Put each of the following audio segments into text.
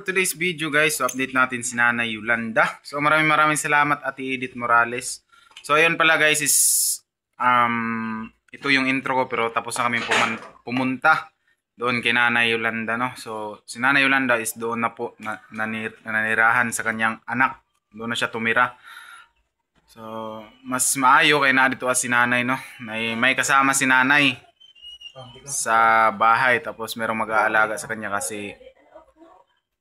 Today's video guys, so update natin si Nanay Yolanda. So maraming salamat Ate Edith Morales. So ayun pala guys is ito yung intro ko pero tapos na kami pumunta doon kay Nanay Yolanda, no. So si Nanay Yolanda is doon na po nanirahan sa kanyang anak. Doon na siya tumira. So mas maayo kay na dito si Nanay, no. May kasama si Nanay sa bahay tapos merong mag-aalaga sa kanya kasi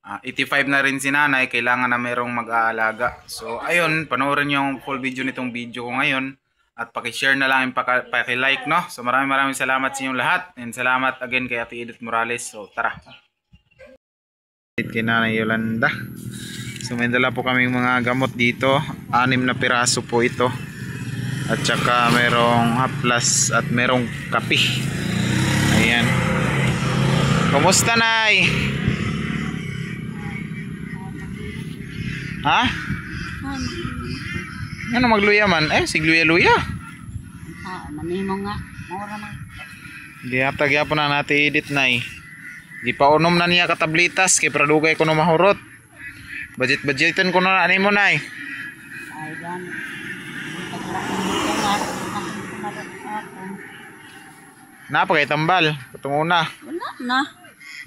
85 na rin si Nanay, kailangan na merong mag-aalaga. So ayun, panoorin yung full video nitong video ko ngayon at paki-share na lang, paki-like, no. So maraming salamat sa inyong lahat and salamat again kay Ate Edith Morales. So tara. Kay Nanay Yolanda. So may dala po kaming mga gamot dito, 6 na piraso po ito. At saka merong haplas at merong kape. Ayan. Kumusta, Nay? Ha? Ano magluya man? Sigluya-luya. Manimo nga. Mura man. Gihatag yapon na natin edit, Nay. Di pa unom na niya katablitas kay pradugay ko no mahurot. Budgetan ko na ani mo, Nay. Ay gan. Napa kay tambal? Katong una.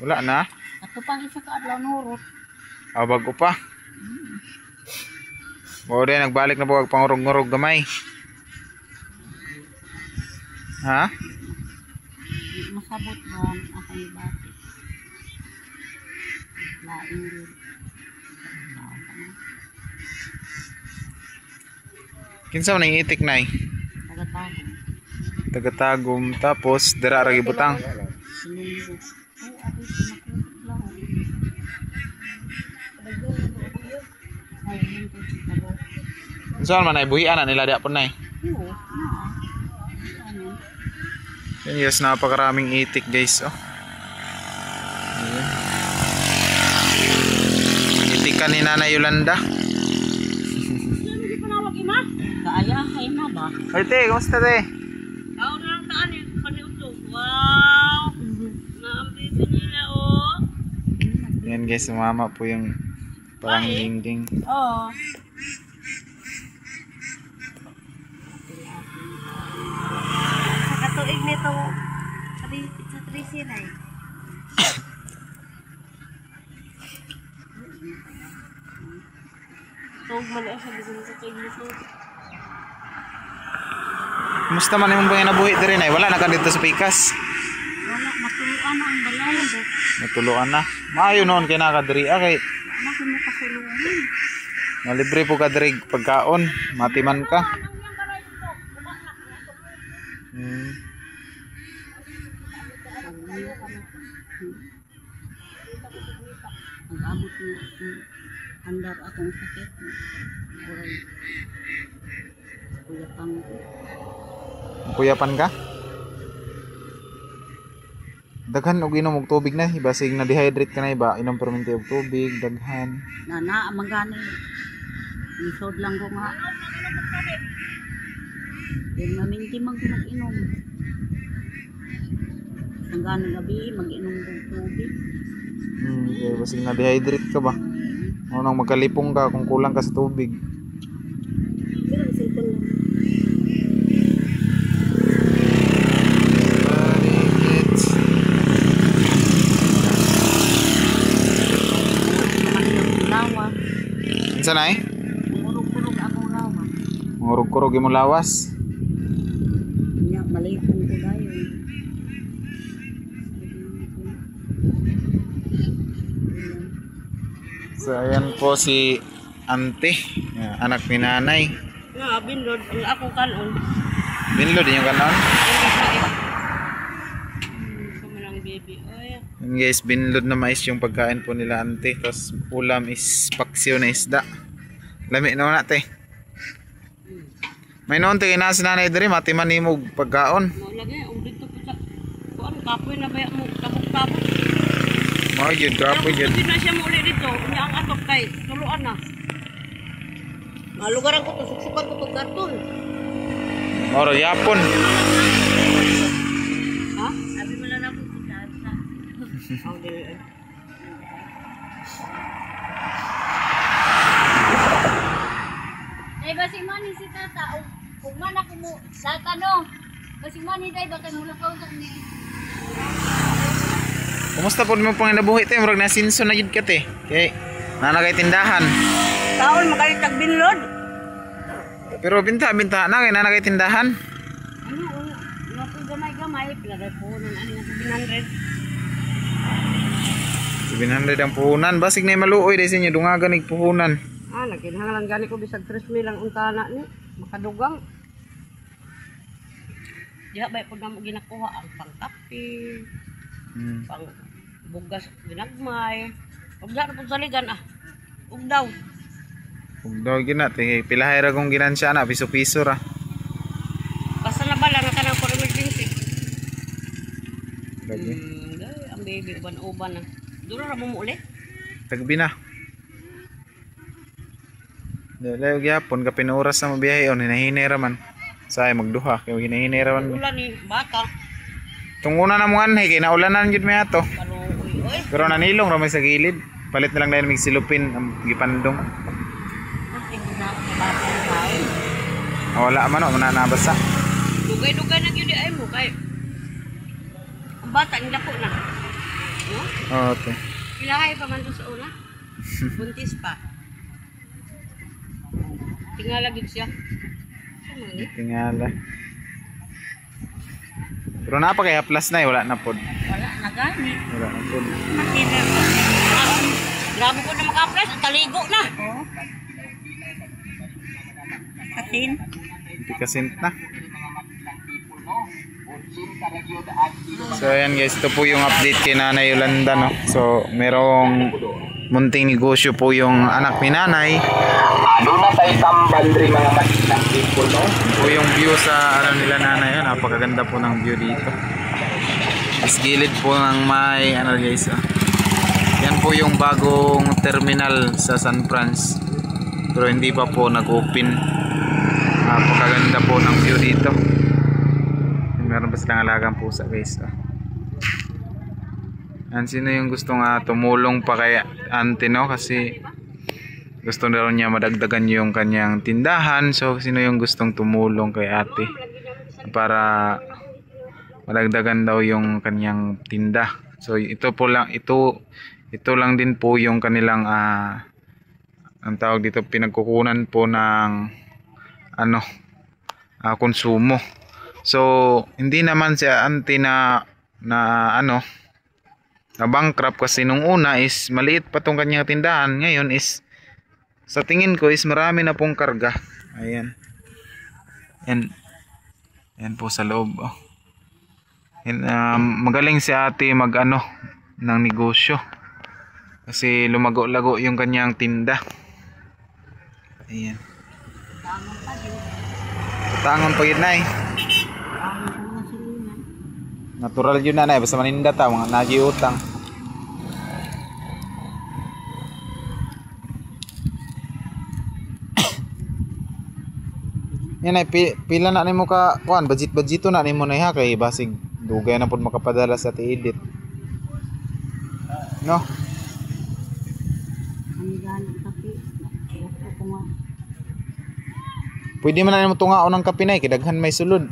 Wala na. Ato pang isa ka adlaw nurot. Bago pa. O rin, nagbalik na po ang pangurog-ngurog gamay. Ha? Masabot ba ang aking bati? Lain rin. Kinsa man ang itik, Nay? Tagatagom. Tagatagom tapos dira ra gibutang. Sinunod. Saan man ay buhian na nila diya po, Nay? Yes, napakaraming itik guys, oh. Itikan ni Nanay Yolanda. Hindi ko nawag ima. Kaayahay na ba? Ay te, kumusta te? Ako na lang taan eh, paniutog. Wow! Naambiti nila, oh. Yan guys, sumama po yung parang dingding. Oo. Katuig nito sa 3C na eh. Tawag man na siya dito sa tuig nito. Kumusta man yung mga nabuhi din ay? Wala na ka dito sa Pikas. Wala, matuluan na ang balayan. Matuluan na. Maayo noon kay nakadiri kay Bakit mo kasuluan? malibre po ka diri pagkaon, matiman ka. Nag-abot na andar akong sakit. Kuyapan ko. Kuyapan ka? Daghan og inom og tubig na, basig na dehydrate ka na iba, inom permente og tubig, daghan. Nana, magani. Isod lang ko nga. Then maminti mag-inom. Hanggang gabi, mag-inom ng tubig. Okay, basig na dehydrate ka ba? Unang magkalipong ka kung kulang ka sa tubig. Pero cellphone lang. Saan ay? Murug-murug akong lawa. Murug-kurog imong lawas. Nya malipong ko dayon. So ayan po si Ante, anak ni Nanay. Nga binlod ang akong kanon. Binlod din yung kanon. Sama lang baby. Ay. Yan guys, binlod na mais yung pagkain po nila Ante. Tapos ulam is paksiw na isda. Lami na te. May noon te kinasa Nanay diri matiman nimo pagkaon. Lagi ang dito po sa kuan kapoy na baya mo kapok-kapok. Mao gyud grabe gyud. Hindi na siya muli dito. Unya ang atok kay tuluan na. Malugaran ko to suksukan ko to karton. Oro yapon. Ha? Sabi mo lang ako si Tata. Oh, man ako mo sa tanong. Kasi money day bakit mula ka utak ni. Kumusta po mo pang nabuhi te? Murag nasinso na gid ka te. Kay nanagay tindahan. Taon makalitag binlod. Pero binta na kay nanagay tindahan. Ano, napoy gamay-gamay. Pilagay po nun, ano nga 700 ang puhunan. Basig na maluoy dahil sa inyo. Dungagan ng puhunan. Naginhangalan gani ko bisag 3,000 ang untana ni. Makadugang. Diha ba po na mo ginakuha ang pangkapi, pang bugas ginagmay. Ugda na po sa ligan Ugdaw. Ugdaw gina. Pilahay ra kong ginansya na. Piso-piso ra. Basta na bala na kanang for emergency. Lagi. Ang baby uban-uban na. Duro ra mo ulit. Tagbi na. Dalayo gyapon ka pinuras na mabiyahe on hinahinay ra man. Say magduha kay hinahinay ra man. Ulan ni bata. Tunguna na mo anhay kay naulanan jud mi ato. Uy. Pero nanilong ra may sa gilid. Palit na lang dahil mig silupin ang gipandong. Wala man o mananabasa. Dugay-dugay na gyud ay mo kay. Ang bata nila ko na. No? Okay. Ilahay pa man doon sa una. Buntis pa. Tingala gid siya. Tingala. Pero napa kay haplas na wala na pod. Wala na gani. Wala na pod. Makita. Grabe ko na maka-press, taligo na. Oh. Katin. Hindi kasint na. So ayan guys, ito po yung update kay Nanay Yolanda, no. So merong munting negosyo po yung anak ni Nanay. Ano na tayo tambal rin mga makikita people, no? Po yung view sa ano nila Nanay, napakaganda po ng view dito. Is gilid po ng may ano guys, yan po yung bagong terminal sa San Franz. Pero hindi pa po nag-open. Napakaganda po ng view dito. Meron pa silang alagang pusa guys. Sino yung gustong tumulong pa kay auntie, no? Kasi gusto na niya madagdagan yung kanyang tindahan. So sino yung gustong tumulong kay ate para madagdagan daw yung kanyang tinda. So ito lang din po yung kanilang ang tawag dito, pinagkukunan po ng konsumo. So hindi naman si auntie na bankrupt kasi nung una is maliit pa tong kanyang tindahan. Ngayon is sa tingin ko is marami na pong karga. Ayan. Yan po sa loob. Magaling si ate ng negosyo. Kasi lumago-lago yung kanyang tinda. Ayan. Tangon pa yun na natural yun na basta maninda ta mga nagiutang. Yan ay pila na nimo ka kuan budget na nimo na kay basig dugay na pud makapadala sa ti-edit. No? Pwede man na nimo tungaon ang kape na kay daghan may sulod.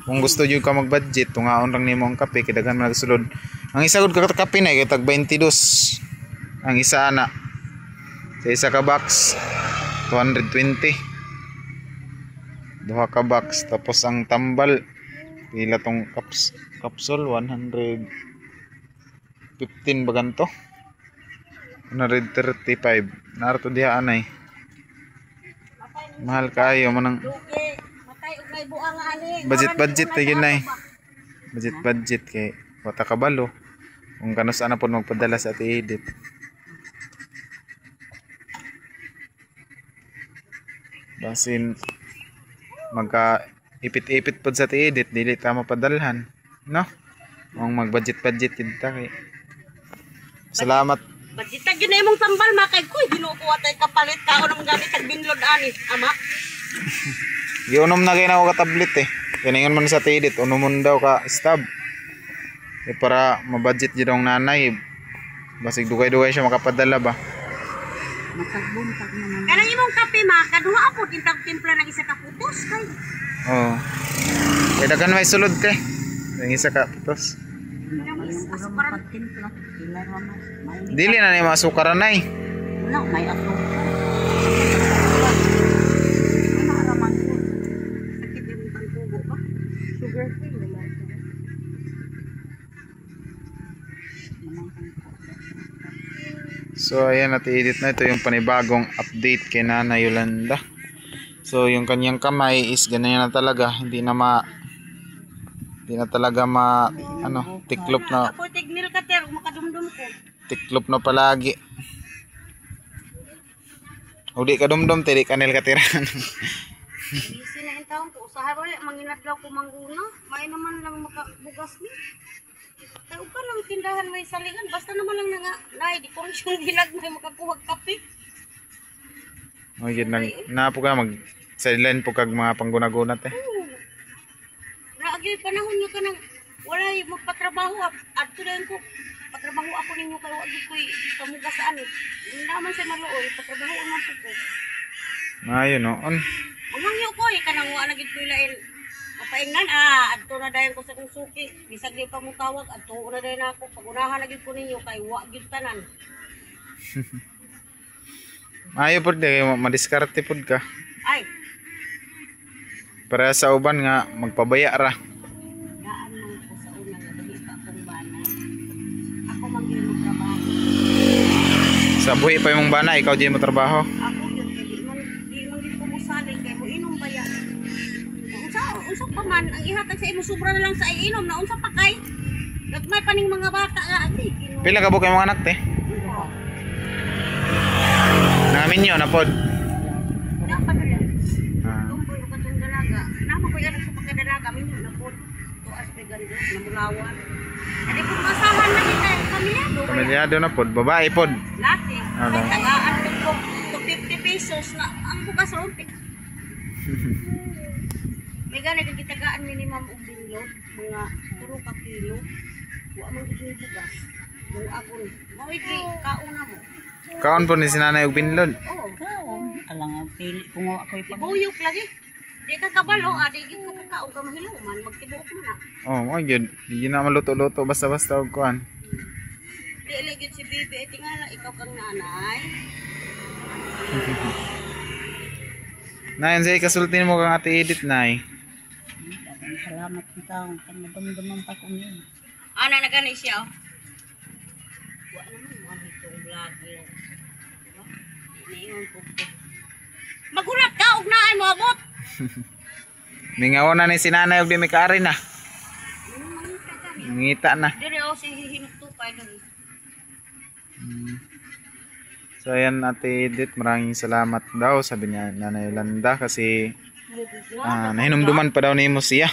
Kung gusto nyo ka mag-budget, tungaon lang nimo ang kape, kidaghan mo nagsulod. Ang isa gud ka kape na, kaya tag 22. Ang isa na. Sa isa ka box, 220. Duha ka box. Tapos ang tambal, pila tong capsule, 115 ba ganito? 135. Narito diha anay. Mahal kayo manang budget yun na budget kay wata kabalo kung kano sana po magpadala sa ati edit. Basin magka ipit-ipit pod sa ati edit dili ta mapadalhan, no? Kung mag-budget yun ta kay salamat. Budget yun na imong tambal makay kuy ginukuha tay kapalit ka ako nang gamit tag binlod ani ama. Giunom na kayo na ako ka-tablet Kaningan man sa tidit, unumon daw ka stab. Para mabudget yun ang nanay. Basig dugay-dugay siya makapadala ba. Magkagbuntag naman. Kanang imong kape ma, kaduha po tintag timpla ng isa ka putos kay. Oo. Kaya dagan may sulod kay. Yung isa ka putos. Asukaran timpla. Dili na ni masukaran nay. No, may asukar. Ano araman ko? Sakit yung pangtubo ba? Sugar free naman. So ayan, at i-edit na. Ito yung panibagong update kay Nanay Yolanda. So yung kanyang kamay is ganyan na talaga. Hindi na talaga tiklop na. Ako tignil ka ter, makadumdum ko. Tiklop na palagi. O di ka dumdum, tiri kanil katiran. Isi na yung taon ko. Usaha ba manginadlaw ko mangguna? May naman lang makabugas ni. Kaya ka lang tindahan may salingan. Basta naman lang na di ko yung dilag may makakuhag kape. O yun lang. Napo ka mag-sideline po kag mga panggunagunat eh. Naagi panahon nyo ka nang wala yung magpatrabaho. At tuloy ko, patrabaho ako ninyo kayo. Agi ko'y pamugasaan eh. Hindi naman siya maluoy. Patrabaho naman po ko. Ayun noon. Umangyo ko eh. Kanang wala naging pilain. Mapaingnan adto na dayon ko sa kong suki. Bisag di pa mo tawag. Adto na dayon ako. Pag-unahan na gid ko ninyo kay wa gid tanan. Ayo pod kay madiskarte pod ka. Ay, Para sa uban nga magpabaya ra. daan man ko sa una nga dali pa akong bana. Ako mangyay mo trabaho. Sa buhi pa imong bana, ikaw di mo trabaho. Ako yun kay di man gid ko musalig kay mo inom ba yan. Unsa pa man ang ihatag sa imo sobra na lang sa iinom na unsa pa kay. Gagmay pa ning mga bata nga ati. Pila ka buok imong anak te? Namin yun na pod. Dapat na. Tumboy ko katong dalaga. Nama ko yan sa pagkadalaga minyo na pod. Tuas may ganda na mulawan. Ani kung masahan na kita pamilyado. Pamilyado na pod, babae pod. Lati. Ano? May tagaan ko to 50 pesos na ang bukas rompik. May gana kang kitagaan minimum og binlot, mga 3 ka kilo. Wa man gid bugas. Yung agon. Mao iki kauna mo. Kaon po ni sinanay og binlod. Oo. Alang ang pili kung ako'y pag... Ibuyok lagi. Di ka kabalo, di gid ka kakaon ka mahiluman, magtibuok mo na. Oh, mo gyud. Di na maluto-luto basta-basta og kuan. Di lagi si Bibi, tingala ikaw kang nanay. Nayon say kasultin mo kang Ate Edith nay. Salamat kita kung nadamdaman pa ko niyan. Ana na gani siya. Wa naman mo itong lagi. Iniyon po ko. Magulat ka og naay mo abot. Mingaw na ni sinanay og di may kaari na. Ngita na. Dire o si hinugtupay dun. So ayan Ate Edith, maraming salamat daw sabi niya Nanay Yolanda kasi nahinumduman pa daw nimo siya.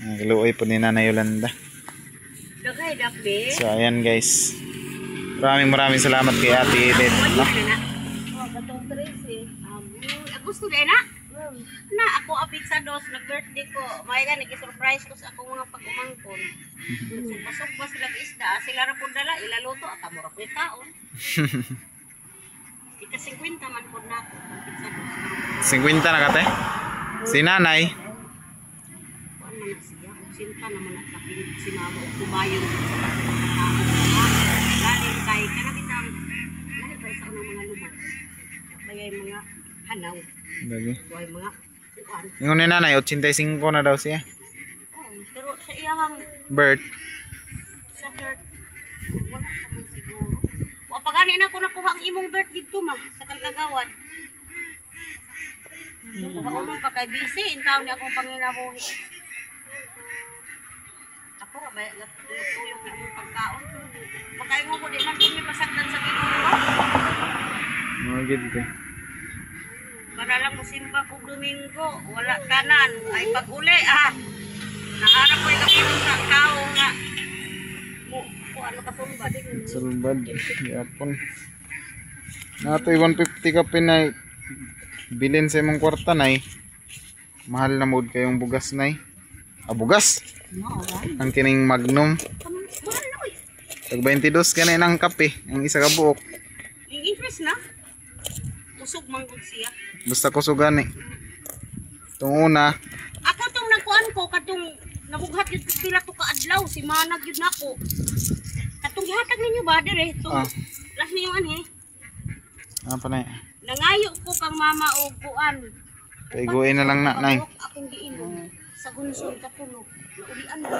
Kaluoy po ni Nanay Yolanda. Dagay dakbe. So ayan guys. Maraming salamat kay Ate Edith. No? Oh, katong 13. Gusto din na? Na ako apit sa dos nag-birthday ko. May gani gi-surprise ko sa akong mga pag-umangkon. Pasok ba sila isda? Sila ra pud dala ilaluto ata mo ra pud taon. Ika 50 man pud na ako apit sa dos. 50 na kate? Si Nanay. Kuan man siya, sinta naman at kapin si mama ug kumayon sa pagkakataon. Galing kay kanabitang lahi pa sa unang mga lumang. Bayay mga hanaw. Lagi. Way mga kuan. Ingon ni Nanay 85 na daw siya. Oh, pero sa iyang Bert. sa birth, wala ka man siguro. Wa pa gani na ko nakuha ang imong birth dito ma sa Kalkagawan. Nakuha pa kay busy in town ni akong panginabuhi. Ako ra ba natulog na akong pagkaon. Pagkain mo ko di man kini pasagdan sa Ginoo. Mga gid ko. Para lang musimba kong Domingo, wala tanan. Ay pag-uli naarap ko yung kapito sa tao nga. Kung ano kasumba. Sulbad. Yapon. Natoy 150 ka pinay. Bilin sa imong kwarta nay. Mahal na mood kayong bugas nay. Bugas. Ang kining Magnum. Tag 22 ka na ng kape, ang isa ka buok. Yung interest na? Kusog manggod siya. Basta kusugan eh. Itong una. Ako tong nagkuan ko katong nabughat yun pila to kaadlaw si manag yun nako. Katong gihatag ninyo ba dire to. Last niyo ani. Apa na Nangayo ko kang mama og kuan. Paiguin na lang na, nay. Akong giinom sa gunsod katulog. Naulian mo.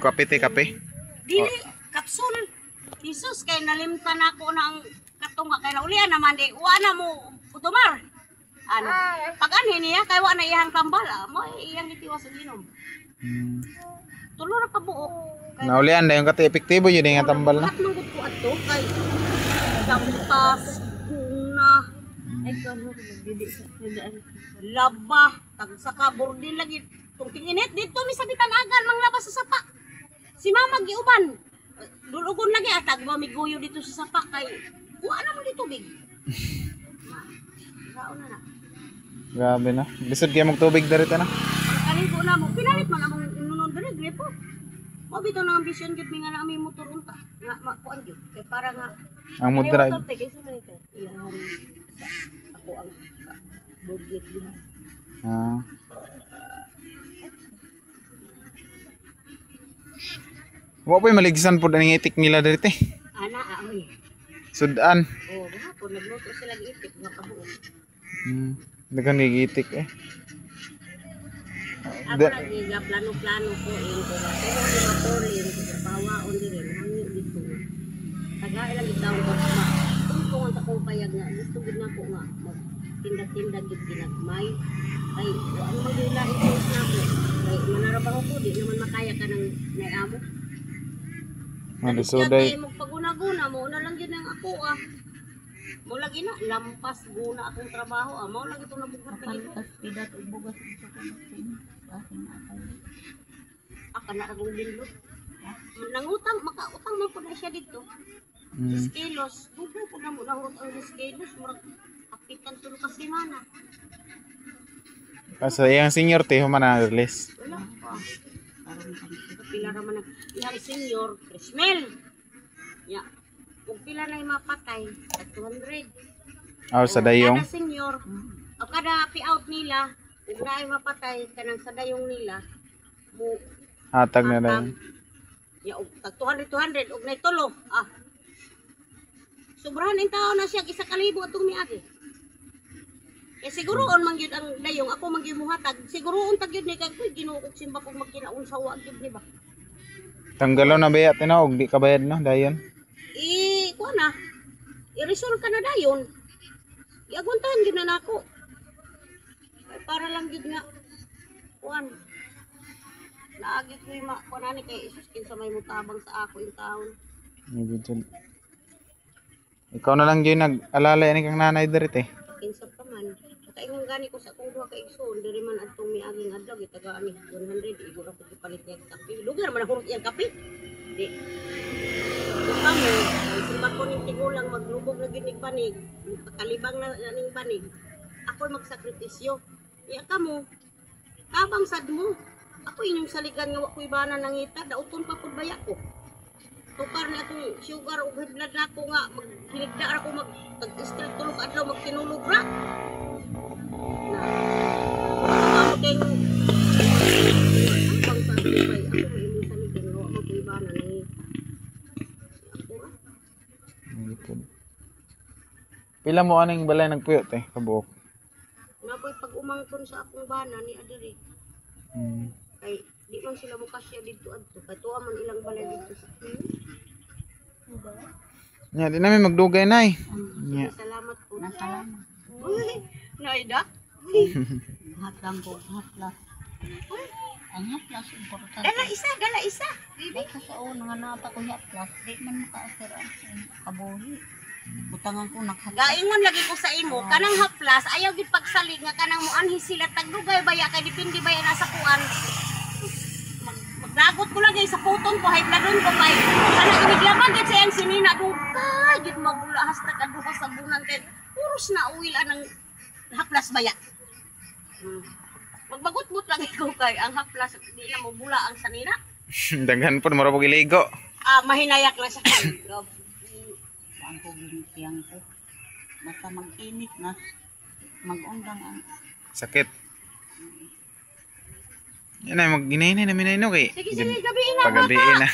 Kape te, kape. Dili kapsul. Jesus kay nalimtan ako na ang katunga kay naulian naman di wa na mo utumar. Ano? Pag anhin niya kay wa na iyang tambal, mo iyang gitiwas og inom. Tulo ra ka buok. Naulian na yung kati epektibo yun nga tambal na. Lahat ng ko ato kay lampas na ay kano dili sa laba tag sa kabordil lagi tung tinginit dito mi sa bitanagan manglabas sa sapa. Si mama giuban. Dulugon lagi atag mamiguyo dito sa sapa kay wa na mo dito big. Raon na. Grabe na. Lisod kaya magtubig dari ta na. Kaligo na mo pinalit man among inunon diri grepo. Mo bitaw na ambisyon gid mi nga na ami motor unta. Nga makuan gyud kay para nga Ang mudra. ako ang budget din. Ah. Wa pa maligsan po ang itik nila diri te. Ana aoy. Sudan. Oh, gahapon nagluto sila itik nga kabuok. Dagan gigitik eh. Ako nagiga plano-plano ko in ko ba. Pero di mapurin ko bawaon diri hangi dito. Taga ilang itaw ko ma. Kung ang takong payag nga gusto gid nako nga tinda-tinda gid ginagmay. Ay ano magila ito na ko. Ay manarabaho ko di naman makaya ka ng naiamo. Malusuday. Kaya magpaguna-guna mo na lang gid ang ako ah. Mo lagi na lampas guna akong trabaho ah. Mo lagi itong nabuhat na gito. Paltas pidat ug bugas sa kanasin. Aking atay. Aka na akong bindot. Nangutang, makautang man po na siya dito. 10 kilos. Bubo po na mo nahurot ang 10 kilos. Murag apitan tulo ka semana. Asa yang senior te human na release. Wala pa. Pila raman ang ihang senior, 3,000. Ya. Kung pila na yung mapatay, 200. Aw sa dayong. Kada senior, o kada payout nila, kung na yung mapatay, kanang sa dayong nila, mo Hatag na lang. ya og tag 200 og nay tulo. Ah. Sobrahan in tao na siya 1,000 atong miagi. Eh siguroon man gyud ang dayong ako man gyud muhatag. Siguroon tag gyud ni kay Ginoo kog simba kog magkinaon sa wa gyud ni ba. Tanggalo na baya tinaog di ka bayad no dayon. Kuha na. I-resolve ka na dayon. Iaguntahan gyud na nako. Ay, para lang gyud nga kuan. Naagi ko yung kunani kay isus kinsa may mutabang sa ako yung taon. Ikaw na lang gyud nag-alala ni kang nanay diri te. Kinsa pa man. Kaingon gani ko sa akong duha ka igsoon diri man adtong miaging adlaw gitaga ami 100 igura ko ipalit niya kape. Lugar man ako iyang kape. Di. Kamo, simba ko ning tigulang maglubog na ginig panig, pakalibang na ning panig. Ako magsakripisyo. Iya kamo. Tabang sad mo. Ako inyong saligan nga wa ko ibana nangita, dauton pa pud baya ko. Tukar na itong sugar o high blood na ako nga, maghiligda ako mag-straight tulog adlaw, magtinulog na. Ako kayong, ang pag-ibay, ako may imong saligan nga wa ko ibana nangita. Ako Pila mo aning balay nagpuyo te kabuok. napoy pag-umangton sa akong bana ni Adiri. Kay di man sila mukasya dito adto kay tuwa man ilang balay dito sa Nya di namin magdugay nay. Nya. Salamat po. Nasalamat. Uy, naida. Hatang ko hatlas. Ang hatlas importante. Dala isa. Bibi ka sa una nga nata ko hatlas, di man makaasar ang kabuhi. Butangan ko nakhatlas. Gaingon lagi ko sa imo, kanang haplas ayaw gid pagsalig nga kanang muanhi sila tagdugay baya kay dipindi baya nasa kuan. Magdagot ko lagi sa puton ko, high bloodon ko kay kanang iniglaban gid sa iyang sinina dugay gid magula hasta kaduha sa bunan kay puros na uwil anang haplas baya. Magbagot-but lagi ko kay ang haplas di na mo bula ang sanina. Daghan po marabog iligo. Mahinayak na siya. Ang ko ginitiyang ko. Basta mag-init na. Mag-undang ang... Sakit. Yan ay mag-ginayin na namin na kay. Sige, gabiin na. Pagabiin na.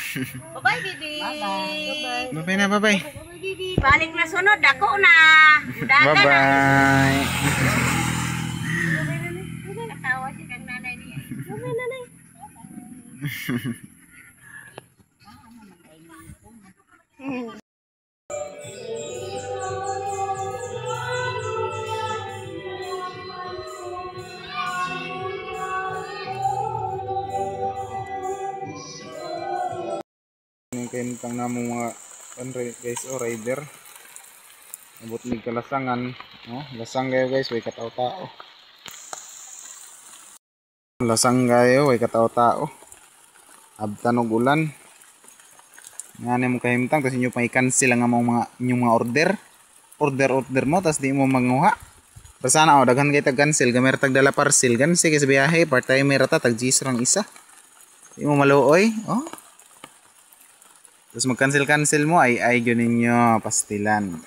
Bye-bye, baby. Bye-bye. Bye-bye na, bye-bye. Bye-bye, baby. Balik na sunod. Ako na. Daga na. Bye-bye. Natawa si kang nanay niya. Bye-bye, nanay. Yung kayong na mga guys o rider. Abot ni kalasangan. Oh, lasang kayo guys, way katao-tao. Lasang kayo, way katao-tao. Abtan og ulan. Nga mo kahimtang tapos inyo pang i-cancel ang mga inyong mga order mo tapos di mo manguha. Pero sana daghan kayo tag-cancel gamit tagdala parcel gan sige sa biyahe part time rata tag G's rang isa. Di mo maluoy. Oh. Tapos mag-cancel mo ay gyud ninyo pastilan.